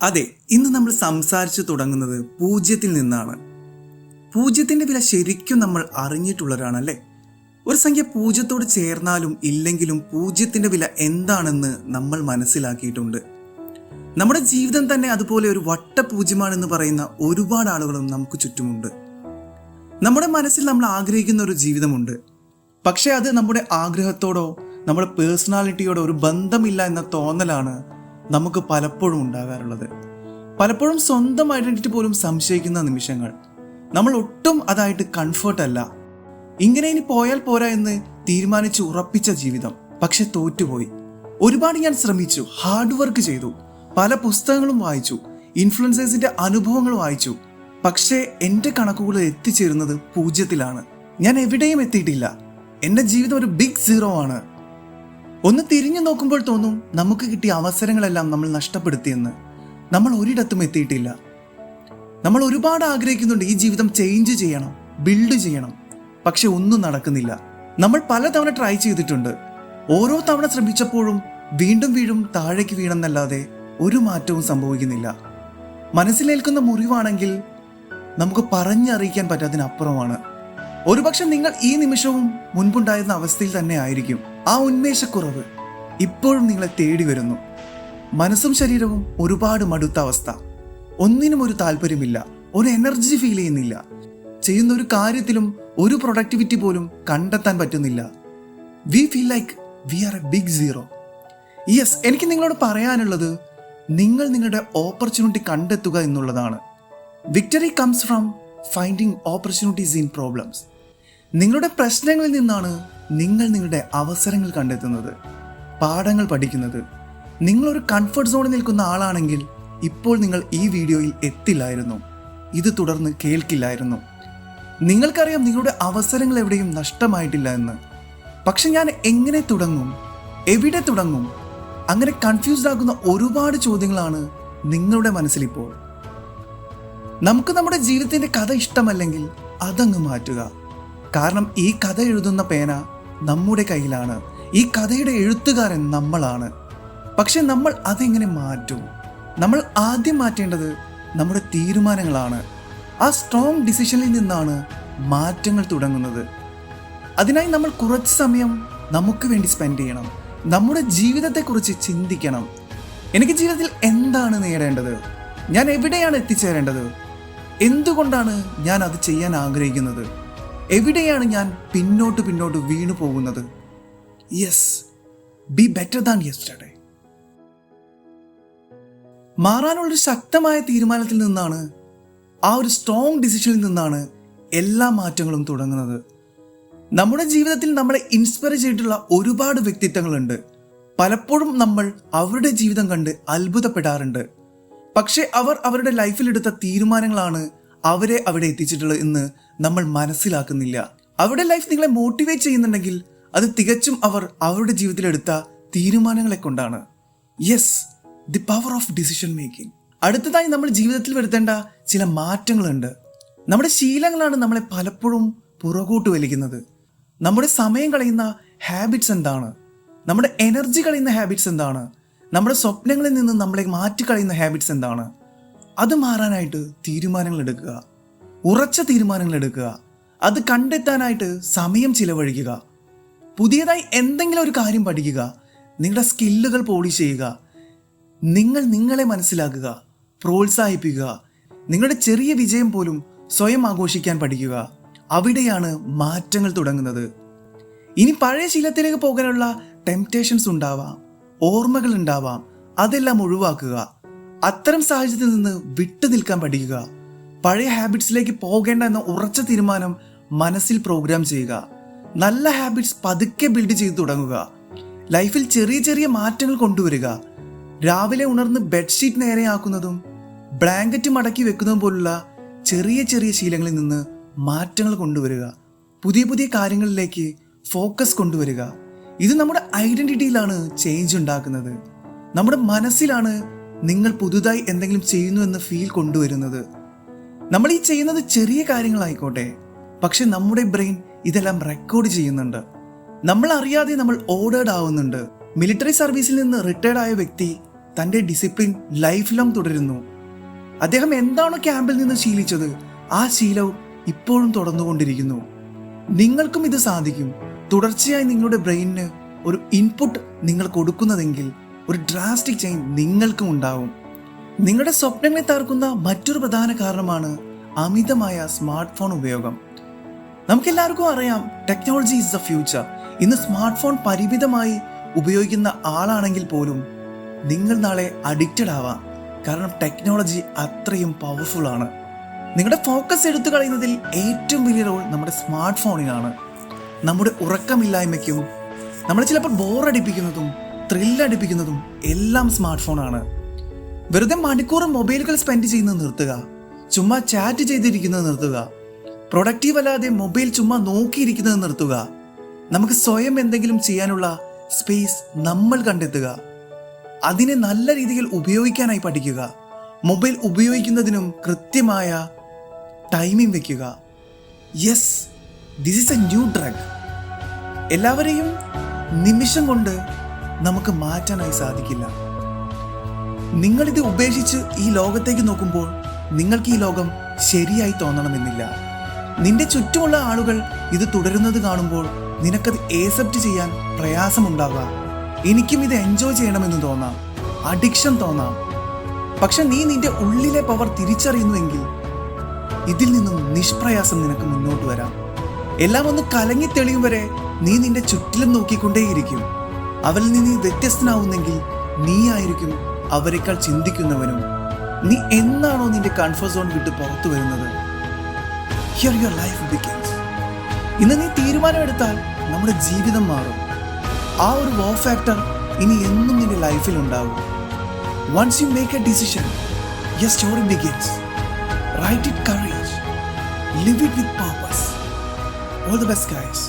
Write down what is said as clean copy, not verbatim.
അതെ, ഇന്ന് നമ്മൾ സംസാരിച്ചു തുടങ്ങുന്നത് പൂജ്യത്തിൽ നിന്നാണ്. പൂജ്യത്തിന്റെ വില ശരിക്കും നമ്മൾ അറിഞ്ഞിട്ടുള്ളവരാണല്ലേ? ഒരു സംഖ്യ പൂജ്യത്തോട് ചേർന്നാലും ഇല്ലെങ്കിലും പൂജ്യത്തിന്റെ വില എന്താണെന്ന് നമ്മൾ മനസ്സിലാക്കിയിട്ടുണ്ട്. നമ്മുടെ ജീവിതം തന്നെ അതുപോലെ ഒരു വട്ടപൂജ്യമാണെന്ന് പറയുന്ന ഒരുപാട് ആളുകളും നമുക്ക് ചുറ്റുമുണ്ട്. നമ്മുടെ മനസ്സിൽ നമ്മൾ ആഗ്രഹിക്കുന്ന ഒരു ജീവിതമുണ്ട്. പക്ഷെ അത് നമ്മുടെ ആഗ്രഹത്തോടോ നമ്മുടെ പേഴ്സണാലിറ്റിയോടോ ഒരു ബന്ധമില്ല എന്ന തോന്നലാണ് നമുക്ക് പലപ്പോഴും ഉണ്ടാകാറുള്ളത്. പലപ്പോഴും സ്വന്തം ഐഡന്റിറ്റി പോലും സംശയിക്കുന്ന നിമിഷങ്ങൾ. നമ്മൾ ഒട്ടും അതായിട്ട് കംഫർട്ട് അല്ല. ഇങ്ങനെ ഇനി പോയാൽ പോരാ എന്ന് തീരുമാനിച്ച് ഉറപ്പിച്ച ജീവിതം, പക്ഷെ തോറ്റുപോയി. ഒരുപാട് ഞാൻ ശ്രമിച്ചു, ഹാർഡ് വർക്ക് ചെയ്തു, പല പുസ്തകങ്ങളും വായിച്ചു, ഇൻഫ്ലുവൻസേഴ്സിന്റെ അനുഭവങ്ങൾ വായിച്ചു. പക്ഷേ എൻ്റെ കണക്കുകൾ എത്തിച്ചേരുന്നത് പൂജ്യത്തിലാണ്. ഞാൻ എവിടെയും എത്തിയിട്ടില്ല. എൻ്റെ ജീവിതം ഒരു ബിഗ് സീറോ ആണ്. ഒന്ന് തിരിഞ്ഞു നോക്കുമ്പോൾ തോന്നും നമുക്ക് കിട്ടിയ അവസരങ്ങളെല്ലാം നമ്മൾ നഷ്ടപ്പെടുത്തിയെന്ന്. നമ്മൾ ഒരിടത്തും എത്തിയിട്ടില്ല. നമ്മൾ ഒരുപാട് ആഗ്രഹിക്കുന്നുണ്ട് ഈ ജീവിതം ചേഞ്ച് ചെയ്യണം, ബിൽഡ് ചെയ്യണം. പക്ഷെ ഒന്നും നടക്കുന്നില്ല. നമ്മൾ പലതവണ ട്രൈ ചെയ്തിട്ടുണ്ട്. ഓരോ തവണ ശ്രമിച്ചപ്പോഴും വീണ്ടും വീണ്ടും താഴേക്ക് വീണെന്നല്ലാതെ ഒരു മാറ്റവും സംഭവിക്കുന്നില്ല. മനസ്സിലേൽക്കുന്ന മുറിവാണെങ്കിൽ നമുക്ക് പറഞ്ഞറിയിക്കാൻ പറ്റാത്തതിനപ്പുറമാണ്. ഒരുപക്ഷെ നിങ്ങൾ ഈ നിമിഷവും മുൻപുണ്ടായിരുന്ന അവസ്ഥയിൽ തന്നെ ആയിരിക്കും. ആ ഉന്മേഷക്കുറവ് ഇപ്പോഴും നിങ്ങളെ തേടി വരുന്നു. മനസ്സും ശരീരവും ഒരുപാട് മടുത്ത അവസ്ഥ. ഒന്നിനും ഒരു താല്പര്യമില്ല, ഒരു എനർജി ഫീൽ ചെയ്യുന്നില്ല. ചെയ്യുന്ന ഒരു കാര്യത്തിലും ഒരു പ്രൊഡക്ടിവിറ്റി പോലും കണ്ടെത്താൻ പറ്റുന്നില്ല. We feel like we are a big zero. Yes, എനിക്ക് നിങ്ങളോട് പറയാനുള്ളത് നിങ്ങൾ നിങ്ങളുടെ ഓപ്പർച്യൂണിറ്റി കണ്ടെത്തുക എന്നുള്ളതാണ്. Victory comes from finding opportunities in problems. നിങ്ങളുടെ പ്രശ്നങ്ങളിൽ നിന്നാണ് നിങ്ങൾ നിങ്ങളുടെ അവസരങ്ങൾ കണ്ടെത്തുന്നത്, പാഠങ്ങൾ പഠിക്കുന്നത്. നിങ്ങളൊരു കംഫർട്ട് സോണിൽ നിൽക്കുന്ന ആളാണെങ്കിൽ ഇപ്പോൾ നിങ്ങൾ ഈ വീഡിയോയിൽ എത്തില്ലായിരുന്നു, ഇത് തുടർന്ന് കേൾക്കില്ലായിരുന്നു. നിങ്ങൾക്കറിയാം നിങ്ങളുടെ അവസരങ്ങൾ എവിടെയും നഷ്ടമായിട്ടില്ല എന്ന്. പക്ഷെ ഞാൻ എങ്ങനെ തുടങ്ങും, എവിടെ തുടങ്ങും, അങ്ങനെ കൺഫ്യൂസ്ഡ് ആകുന്ന ഒരുപാട് ചോദ്യങ്ങളാണ് നിങ്ങളുടെ മനസ്സിലിപ്പോൾ. നമുക്ക് നമ്മുടെ ജീവിതത്തിന്റെ കഥ ഇഷ്ടമല്ലെങ്കിൽ അതങ്ങ് മാറ്റുക. കാരണം ഈ കഥ എഴുതുന്ന പേന നമ്മുടെ കയ്യിലാണ്. ഈ കഥയുടെ എഴുത്തുകാരൻ നമ്മളാണ്. പക്ഷെ നമ്മൾ അതെങ്ങനെ മാറ്റും? നമ്മൾ ആദ്യം മാറ്റേണ്ടത് നമ്മുടെ തീരുമാനങ്ങളാണ്. ആ സ്ട്രോങ് ഡിസിഷനിൽ നിന്നാണ് മാറ്റങ്ങൾ തുടങ്ങുന്നത്. അതിനായി നമ്മൾ കുറച്ച് സമയം നമുക്ക് വേണ്ടി സ്പെൻഡ് ചെയ്യണം. നമ്മുടെ ജീവിതത്തെക്കുറിച്ച് ചിന്തിക്കണം. എനിക്ക് ജീവിതത്തിൽ എന്താണ് നേടേണ്ടത്? ഞാൻ എവിടെയാണ് എത്തിച്ചേരേണ്ടത്? എന്തുകൊണ്ടാണ് ഞാൻ അത് ചെയ്യാൻ ആഗ്രഹിക്കുന്നത്? എവിടെയാണ് ഞാൻ പിന്നോട്ട് വീണു പോകുന്നത്? Yes, be better than yesterday. മാറാനുള്ളൊരു ശക്തമായ തീരുമാനത്തിൽ നിന്നാണ്, ആ ഒരു സ്ട്രോങ് ഡിസിഷനിൽ നിന്നാണ് എല്ലാ മാറ്റങ്ങളും തുടങ്ങുന്നത്. നമ്മുടെ ജീവിതത്തിൽ നമ്മളെ ഇൻസ്പയർ ചെയ്തിട്ടുള്ള ഒരുപാട് വ്യക്തിത്വങ്ങളുണ്ട്. പലപ്പോഴും നമ്മൾ അവരുടെ ജീവിതം കണ്ട് അത്ഭുതപ്പെടാറുണ്ട്. പക്ഷെ അവർ അവരുടെ ലൈഫിലെടുത്ത തീരുമാനങ്ങളാണ് അവരെ അവിടെ എത്തിച്ചിട്ടുള്ളത് എന്ന് നമ്മൾ മനസ്സിലാക്കുന്നില്ല. അവരുടെ ലൈഫ് നിങ്ങളെ മോട്ടിവേറ്റ് ചെയ്യുന്നുണ്ടെങ്കിൽ അത് തികച്ചും അവർ അവരുടെ ജീവിതത്തിലെടുത്ത തീരുമാനങ്ങളെ കൊണ്ടാണ്. Yes, the power of decision making. അടുത്തതായി നമ്മൾ ജീവിതത്തിൽ വരുത്തേണ്ട ചില മാറ്റങ്ങളുണ്ട്. നമ്മുടെ ശീലങ്ങളാണ് നമ്മളെ പലപ്പോഴും പുറകോട്ട് വലിക്കുന്നത്. നമ്മുടെ സമയം കളയുന്ന ഹാബിറ്റ്സ് എന്താണ്? നമ്മുടെ എനർജി കളയുന്ന ഹാബിറ്റ്സ് എന്താണ്? നമ്മുടെ സ്വപ്നങ്ങളിൽ നിന്ന് നമ്മളെ മാറ്റിക്കളയുന്ന ഹാബിറ്റ്സ് എന്താണ്? അത് മാറാനായിട്ട് തീരുമാനങ്ങൾ എടുക്കുക, ഉറച്ച തീരുമാനങ്ങൾ എടുക്കുക. അത് കണ്ടെത്താനായിട്ട് സമയം ചിലവഴിക്കുക. പുതിയതായി എന്തെങ്കിലും ഒരു കാര്യം പഠിക്കുക. നിങ്ങളുടെ സ്കില്ലുകൾ പോളിഷ് ചെയ്യുക. നിങ്ങൾ നിങ്ങളെ മനസ്സിലാക്കുക, പ്രോത്സാഹിപ്പിക്കുക. നിങ്ങളുടെ ചെറിയ വിജയം പോലും സ്വയം ആഘോഷിക്കാൻ പഠിക്കുക. അവിടെയാണ് മാറ്റങ്ങൾ തുടങ്ങുന്നത്. ഇനി പഴയ ശീലത്തിലേക്ക് പോകാനുള്ള ടെംപ്റ്റേഷൻസ് ഉണ്ടാവാം, ഓർമ്മകൾ ഉണ്ടാവാം. അതെല്ലാം ഒഴിവാക്കുക. അത്തരം സാഹചര്യത്തിൽ നിന്ന് വിട്ടു നിൽക്കാൻ പഠിക്കുക. പഴയ ഹാബിറ്റ്സിലേക്ക് പോകേണ്ട എന്ന ഉറച്ച തീരുമാനം മനസ്സിൽ പ്രോഗ്രാം ചെയ്യുക. നല്ല ഹാബിറ്റ്സ് പതുക്കെ ബിൽഡ് ചെയ്ത് തുടങ്ങുക. ലൈഫിൽ ചെറിയ ചെറിയ മാറ്റങ്ങൾ കൊണ്ടുവരിക. രാവിലെ ഉണർന്ന് ബെഡ്ഷീറ്റ് നേരെയാക്കുന്നതും ബ്ലാങ്കറ്റ് മടക്കി വെക്കുന്നതും പോലുള്ള ചെറിയ ചെറിയ ശീലങ്ങളിൽ നിന്ന് മാറ്റങ്ങൾ കൊണ്ടുവരിക. പുതിയ പുതിയ കാര്യങ്ങളിലേക്ക് ഫോക്കസ് കൊണ്ടുവരിക. ഇത് നമ്മുടെ ഐഡന്റിറ്റിയിലാണ് ചേഞ്ച് ഉണ്ടാക്കുന്നത്. നമ്മുടെ മനസ്സിലാണ് നിങ്ങൾ പുതുതായി എന്തെങ്കിലും ചെയ്യുന്നു എന്ന ഫീൽ കൊണ്ടുവരുന്നത്. നമ്മൾ ഈ ചെയ്യുന്നത് ചെറിയ കാര്യങ്ങളായിക്കോട്ടെ, പക്ഷെ നമ്മുടെ ബ്രെയിൻ ഇതെല്ലാം റെക്കോർഡ് ചെയ്യുന്നുണ്ട്. നമ്മൾ അറിയാതെ നമ്മൾ ഓർഡേർഡ് ആവുന്നുണ്ട്. മിലിറ്ററി സർവീസിൽ നിന്ന് റിട്ടയർഡ് ആയ വ്യക്തി തൻ്റെ ഡിസിപ്ലിൻ ലൈഫ് ലോങ് തുടരുന്നു. അദ്ദേഹം എന്താണോ ക്യാമ്പിൽ നിന്ന് ശീലിച്ചത് ആ ശീലവും ഇപ്പോഴും തുടർന്നുകൊണ്ടിരിക്കുന്നു. നിങ്ങൾക്കും ഇത് സാധിക്കും. തുടർച്ചയായി നിങ്ങളുടെ ബ്രെയിനിന് ഒരു ഇൻപുട്ട് നിങ്ങൾ കൊടുക്കുന്നതെങ്കിൽ ഒരു ഡ്രാസ്റ്റിക് ചേഞ്ച് നിങ്ങൾക്കും ഉണ്ടാവും. നിങ്ങളുടെ സ്വപ്നങ്ങളെ തകർക്കുന്ന മറ്റൊരു പ്രധാന കാരണമാണ് അമിതമായ സ്മാർട്ട് ഫോൺ ഉപയോഗം. നമുക്കെല്ലാവർക്കും അറിയാം, ടെക്നോളജി ഈസ് ദ ഫ്യൂച്ചർ. ഇന്ന് സ്മാർട്ട് ഫോൺ പരിമിതമായി ഉപയോഗിക്കുന്ന ആളാണെങ്കിൽ പോലും നിങ്ങൾ നാളെ അഡിക്റ്റഡ് ആവാം. കാരണം ടെക്നോളജി അത്രയും പവർഫുൾ ആണ്. നിങ്ങളുടെ ഫോക്കസ് എടുത്തു കളയുന്നതിൽ ഏറ്റവും വലിയ റോൾ നമ്മുടെ സ്മാർട്ട് ഫോണിനാണ്. നമ്മുടെ ഉറക്കമില്ലായ്മയ്ക്കും നമ്മളെ ചിലപ്പോൾ ബോറടിപ്പിക്കുന്നതും ത്രില്ലടിപ്പിക്കുന്നതും എല്ലാം സ്മാർട്ട് ഫോണാണ്. വെറുതെ മണിക്കൂർ മൊബൈലുകൾ സ്പെൻഡ് ചെയ്യുന്നത് നിർത്തുക. ചുമ്മാ ചാറ്റ് ചെയ്തിരിക്കുന്നത് നിർത്തുക. പ്രൊഡക്റ്റീവ് അല്ലാതെ മൊബൈൽ ചുമ്മാ നോക്കിയിരിക്കുന്നത് നിർത്തുക. നമുക്ക് സ്വയം എന്തെങ്കിലും ചെയ്യാനുള്ള സ്പേസ് നമ്മൾ കണ്ടെത്തുക. അതിനെ നല്ല രീതിയിൽ ഉപയോഗിക്കാനായി പഠിക്കുക. മൊബൈൽ ഉപയോഗിക്കുന്നതിനും കൃത്യമായ ടൈമിംഗ് വെക്കുക. Yes, this is A new drug. എല്ലാവരെയും നിമിഷം കൊണ്ട് നമുക്ക് മാറ്റാനായി സാധിക്കില്ല. നിങ്ങളിത് ഉപേക്ഷിച്ച് ഈ ലോകത്തേക്ക് നോക്കുമ്പോൾ നിങ്ങൾക്ക് ഈ ലോകം ശരിയായി തോന്നണമെന്നില്ല. നിന്റെ ചുറ്റുമുള്ള ആളുകൾ ഇത് തുടരുന്നത് കാണുമ്പോൾ നിനക്കത് ഏക്സെപ്റ്റ് ചെയ്യാൻ പ്രയാസമുണ്ടാകാം. എനിക്കും ഇത് എൻജോയ് ചെയ്യണമെന്ന് തോന്നാം, അഡിക്ഷൻ തോന്നാം. പക്ഷെ നീ നിന്റെ ഉള്ളിലെ പവർ തിരിച്ചറിയുന്നുവെങ്കിൽ ഇതിൽ നിന്നും നിഷ്പ്രയാസം നിനക്ക് മുന്നോട്ട് വരാം. എല്ലാം ഒന്ന് കലങ്ങി തെളിയും വരെ നീ നിന്റെ ചുറ്റിലും നോക്കിക്കൊണ്ടേയിരിക്കും. അവരിൽ നിന്ന് വ്യത്യസ്തനാവുന്നെങ്കിൽ നീ ആയിരിക്കും അവരെക്കാൾ ചിന്തിക്കുന്നവനും. നീ എന്നാണോ നിന്റെ കംഫർട്ട് സോൺ വിട്ട് പുറത്തു വരുന്നത്, ഹിയർ യുവർ ലൈഫ് ബിഗിൻസ്. ഇന്ന് നീ തീരുമാനമെടുത്താൽ നമ്മുടെ ജീവിതം മാറും. ആ ഒരു വോ ഫാക്ടർ ഇനി എന്നും നിന്റെ ലൈഫിൽ ഉണ്ടാകും. Once you make a decision, your story begins. Write it courage, live it with purpose. All the best guys.